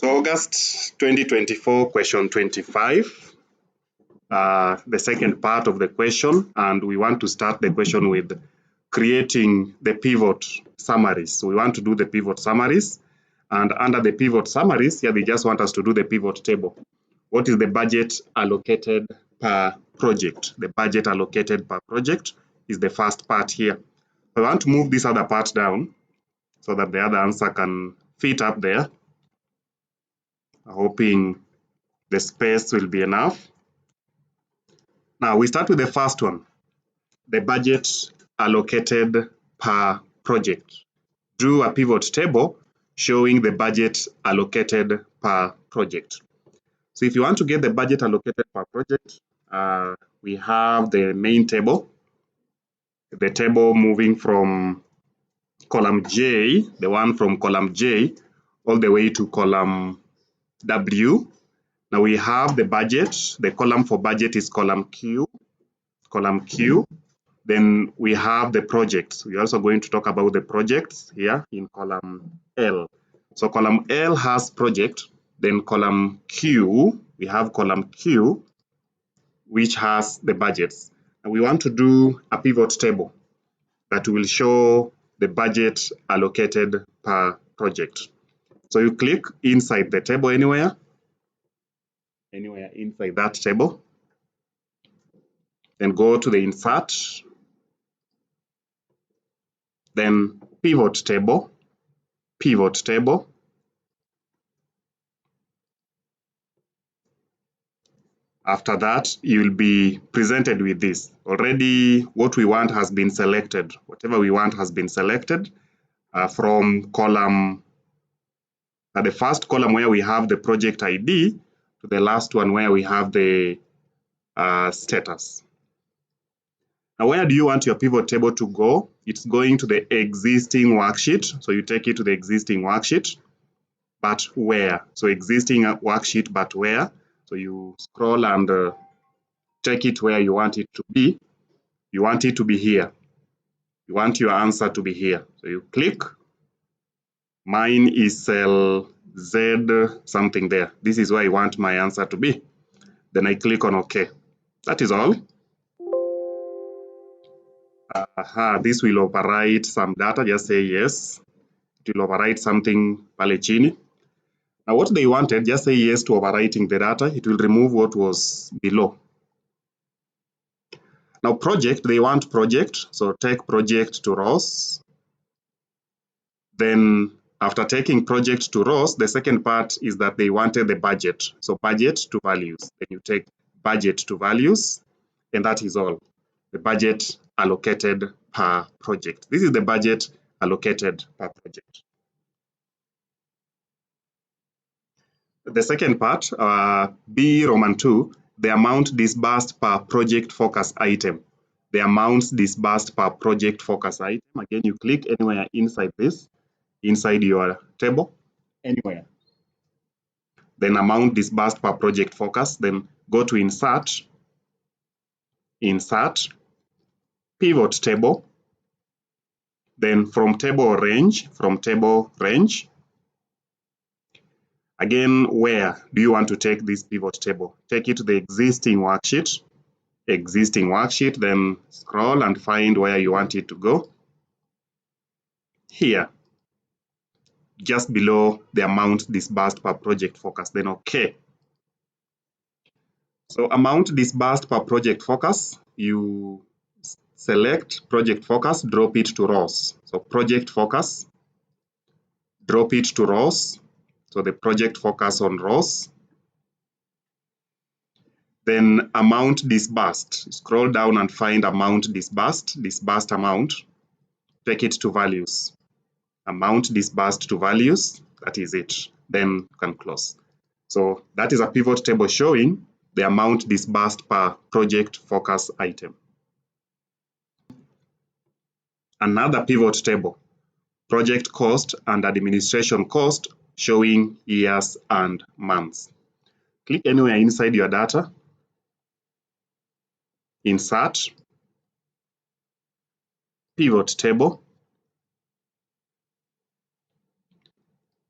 So August 2024, question 25, the second part of the question, and we want to start the question with creating the pivot summaries. So we want to do the pivot summaries, and under the pivot summaries, here they just want us to do the pivot table. What is the budget allocated per project? The budget allocated per project is the first part here. I want to move this other part down so that the other answer can fit up there, hoping the space will be enough. Now we start with the first one, the budget allocated per project. Drew a pivot table showing the budget allocated per project. So if you want to get the budget allocated per project, we have the main table, the table moving from column J, the one from column J, all the way to column W. Now we have the budget, the column for budget is column Q. Then we have the projects. We're also going to talk about the projects here in column L. So column L has project, then column Q, we have column Q, which has the budgets. And we want to do a pivot table that will show the budget allocated per project. So you click inside the table anywhere inside that table, then go to the insert, then pivot table. After that, you'll be presented with this. Already what we want has been selected. Whatever we want has been selected from column, the first column where we have the project ID to the last one where we have the status. Now, where do you want your pivot table to go? It's going to the existing worksheet. So you take it to the existing worksheet, but where? So existing worksheet, but where? So you scroll and take it where you want it to be. You want it to be here. You want your answer to be here. So you click. Mine is cell Z something there. This is where I want my answer to be. Then I click on OK. That is all. This will overwrite some data. Just say yes. It will overwrite something pale chini. Now what they wanted, just say yes to overwriting the data. It will remove what was below. Now project, they want project. So take project to rows. Then after taking project to rows, the second part is that they wanted the budget. So budget to values. Then you take budget to values, and that is all. The budget allocated per project. This is the budget allocated per project. The second part, B Roman 2, the amount disbursed per project focus item. The amounts disbursed per project focus item. Again, you click anywhere inside this, inside your table, anywhere. Then amount disbursed per project focus, then go to insert, pivot table, then from table range, again, where do you want to take this pivot table? Take it to the existing worksheet, then scroll and find where you want it to go. Here, just below the amount disbursed per project focus, then OK. So amount disbursed per project focus, you select project focus, drop it to rows. So project focus, drop it to rows. So the project focus on rows. Then amount disbursed, scroll down and find amount disbursed amount, take it to values. Amount disbursed to values, that is it. Then you can close. So that is a pivot table showing the amount disbursed per project focus item. Another pivot table, project cost and administration cost showing years and months. Click anywhere inside your data, insert, pivot table,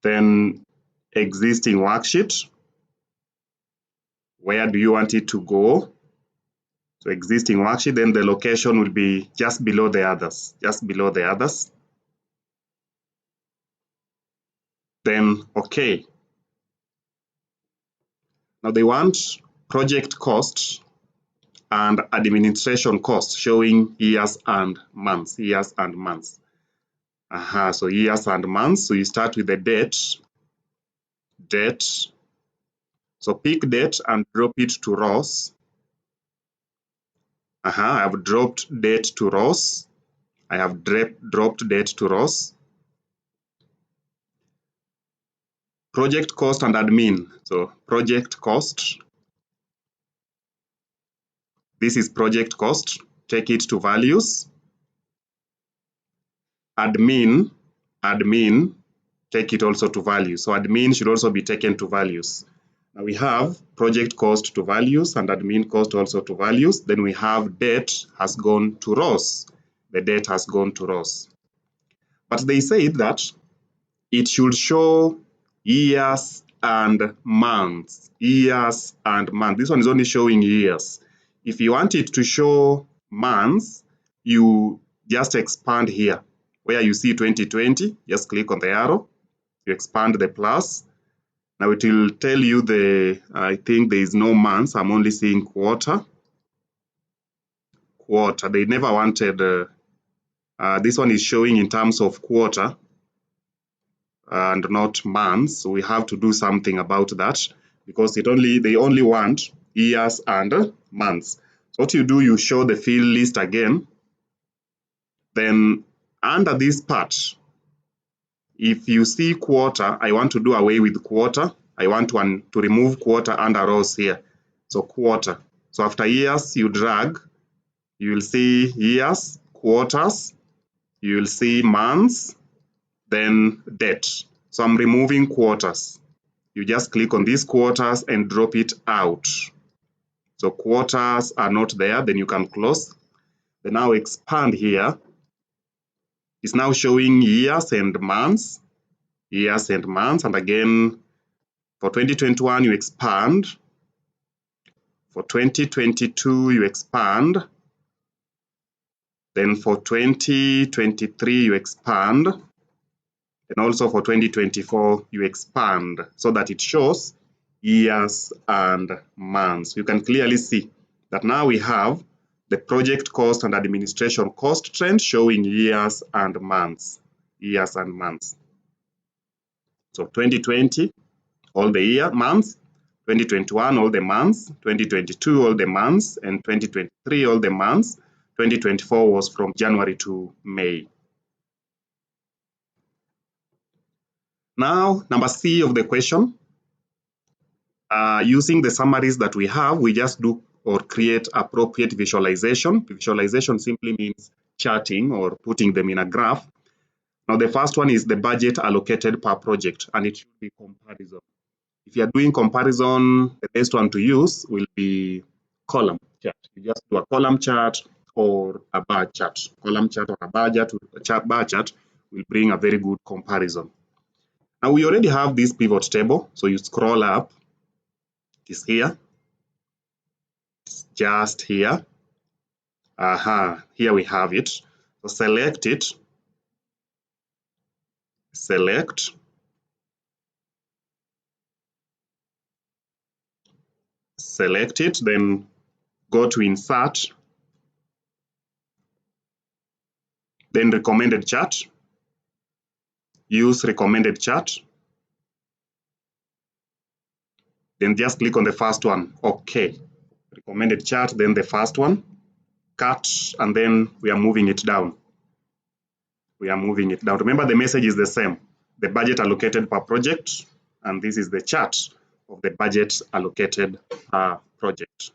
then existing worksheet. Where do you want it to go? So existing worksheet, then the location will be just below the others, just below the others. Then okay. Now they want project cost and administration cost showing years and months, years and months. So years and months, so you start with the date. So pick date and drop it to rows. I've dropped date to rows. I have dropped date to rows. Project cost and admin. So project cost. This is project cost. Take it to values. Admin, take it also to values. So admin should also be taken to values. Now we have project cost to values and admin cost also to values. Then we have date has gone to rows. The date has gone to rows. But they said that it should show years and months. Years and months. This one is only showing years. If you want it to show months, you just expand here. Where you see 2020, just click on the arrow. You expand the plus. Now it will tell you I think there is no months. I'm only seeing quarter. They never wanted, this one is showing in terms of quarter and not months. So we have to do something about that because they only want years and months. So what you do, you show the field list again. Then under this part, if you see quarter, I want to do away with quarter. I want to remove quarter under rows here. So quarter. So after years, you drag. You will see years, quarters. You will see months, then date. So I'm removing quarters. You just click on these quarters and drop it out. So quarters are not there, then you can close. Then now expand here. It's now showing years and months. Years and months, and again for 2021 you expand, for 2022 you expand, then for 2023 you expand, and also for 2024 you expand so that it shows years and months. You can clearly see that now we have the project cost and administration cost trend showing years and months. Years and months. So 2020 all the year months, 2021 all the months, 2022 all the months, and 2023 all the months. 2024 was from January to May. Now, number C of the question, using the summaries that we have, we just do or create appropriate visualization. Visualization simply means charting or putting them in a graph. Now, the first one is the budget allocated per project, and it should be comparison. If you are doing comparison, the best one to use will be column chart. You just do a column chart or a bar chart. Column chart or a bar chart will bring a very good comparison. Now we already have this pivot table, so you scroll up. It is here. It's just here. Here we have it. So select it. Select. Select it, then go to insert, then recommended chart. Use recommended chart. Then just click on the first one. Okay. Recommended chart, then the first one. Cut, and then we are moving it down. We are moving it down. Remember, the message is the same. The budget allocated per project, and this is the chart of the budget allocated per project.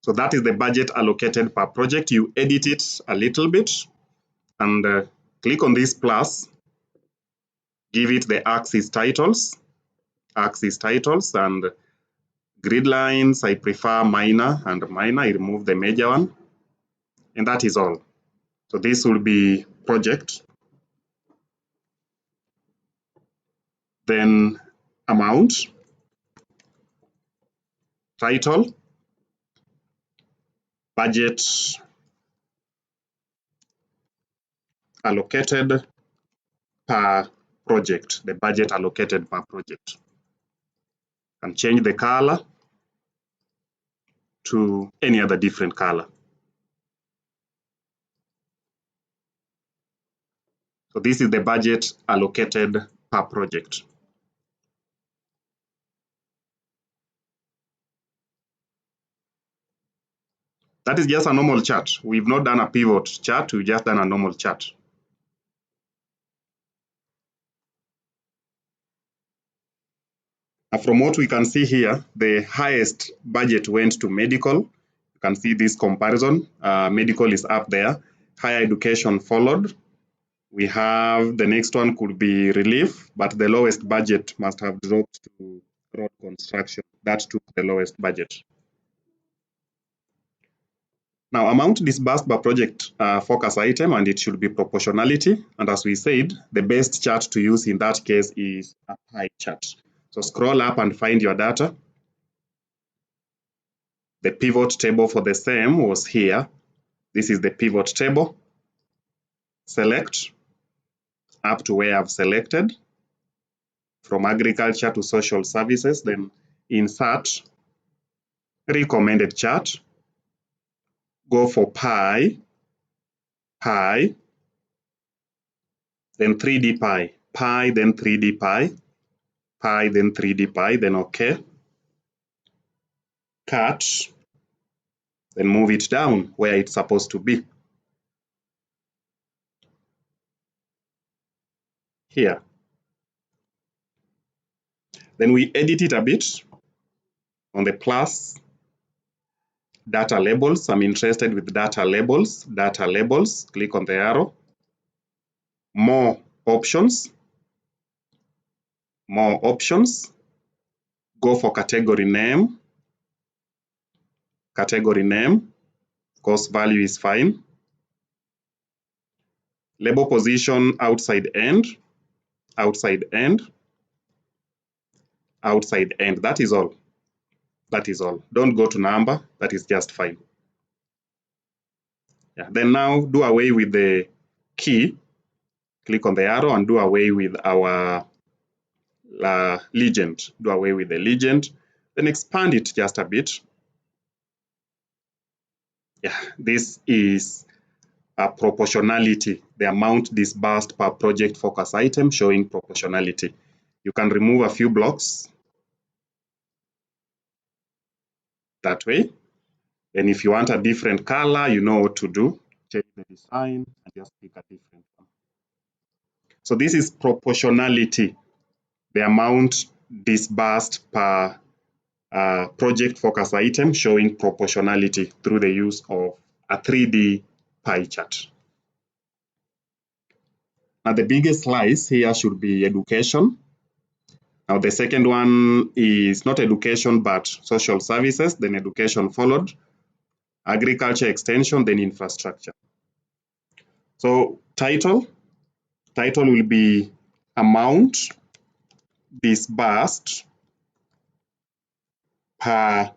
So that is the budget allocated per project. You edit it a little bit and click on this plus. Give it the axis titles, and grid lines. I prefer minor and minor. I remove the major one, and that is all. So this will be project, then amount, title, budget allocated per project, the budget allocated per project. And change the color to any other different color. So this is the budget allocated per project. That is just a normal chart. We've not done a pivot chart, we've just done a normal chart. From what we can see here, the highest budget went to medical. You can see this comparison. Medical is up there. Higher education followed. We have the next one could be relief, but the lowest budget must have dropped to road construction. That took the lowest budget. Now, amount disbursed by project focus item, and it should be proportionality. And as we said, the best chart to use in that case is a pie chart. So scroll up and find your data. The pivot table for the same was here. This is the pivot table. Select up to where I've selected, from agriculture to social services, then insert recommended chart, go for pie, then 3D pie, then 3D pie, then 3D pie, then OK. Cut, then move it down where it's supposed to be. Here. Then we edit it a bit on the plus data labels. I'm interested with data labels. Data labels, click on the arrow. More options. More options. Go for category name. Category name. Cost value is fine. Label position outside end. Outside end. Outside end. That is all. That is all. Don't go to number. That is just fine. Yeah. Then now do away with the key. Click on the arrow and do away with our legend. Do away with the legend. Then expand it just a bit. Yeah, this is a proportionality, the amount disbursed per project focus item showing proportionality. You can remove a few blocks that way. And if you want a different color, you know what to do. Change the design and just pick a different one. So this is proportionality, the amount disbursed per project focus item showing proportionality through the use of a 3D pie chart. Now the biggest slice here should be education. Now the second one is not education but social services, then education followed, agriculture extension, then infrastructure. So title will be amount disbursed per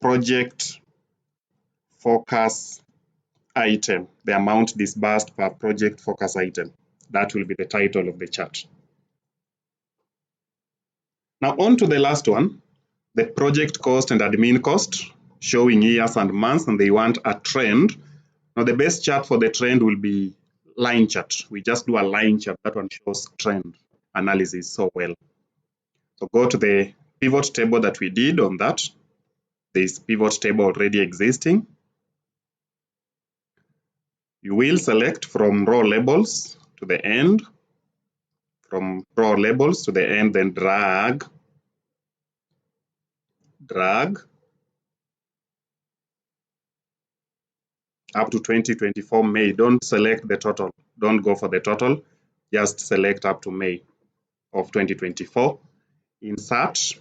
project focus item, the amount disbursed per project focus item. That will be the title of the chart. Now on to the last one, the project cost and admin cost, showing years and months, and they want a trend. Now the best chart for the trend will be line chart. We just do a line chart. That one shows trend analysis so well. So go to the pivot table that we did on that. This pivot table already existing. You will select from row labels to the end, from row labels to the end, then drag up to 2024 May. Don't select the total. Don't go for the total. Just select up to May of 2024. Insert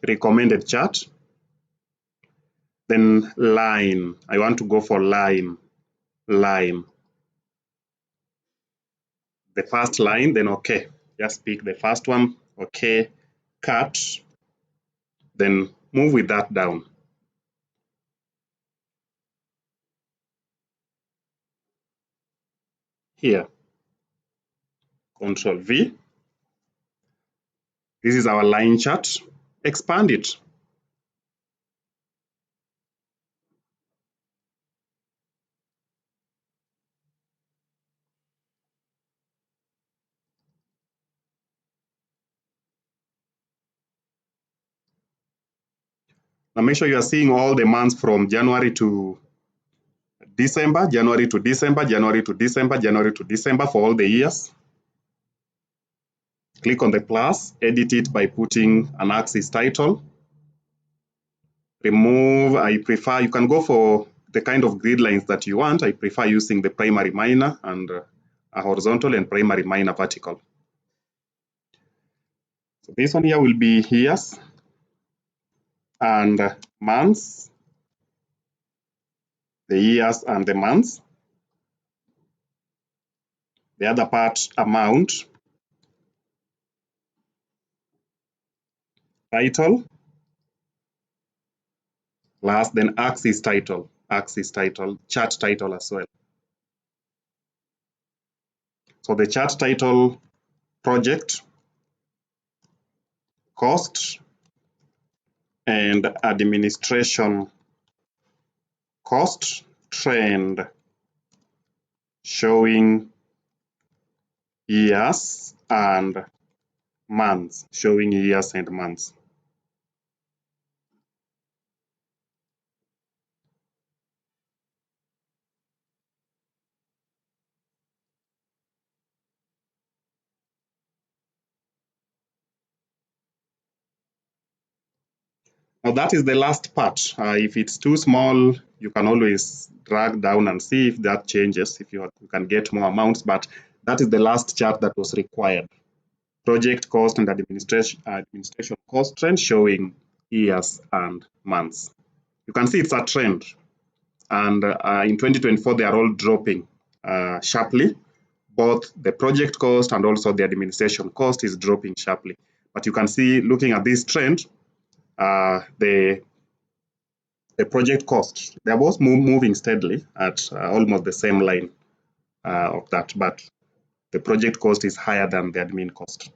recommended chart. Then line. I want to go for line. line. The first line, then okay. Just pick the first one, okay, cut, then move with that down. Here, Control V. This is our line chart. Expand it. Now make sure you are seeing all the months from January to December, January to December, January to December, January to December for all the years. Click on the plus, edit it by putting an axis title. Remove, I prefer, you can go for the kind of grid lines that you want. I prefer using the primary minor and a horizontal and primary minor vertical. So this one here will be years and months, the years and the months. The other part, amount, title, last then axis title, chart title as well. So the chart title, project, cost, and administration cost, trend, showing years and months, showing years and months. Now that is the last part. If it's too small, you can always drag down and see if that changes, if you can get more amounts, but that is the last chart that was required. Project cost and administration cost trend showing years and months. You can see it's a trend, and in 2024 they are all dropping sharply. Both the project cost and also the administration cost is dropping sharply. But you can see, looking at this trend, the project cost, they're both moving steadily at almost the same line of that, but the project cost is higher than the admin cost.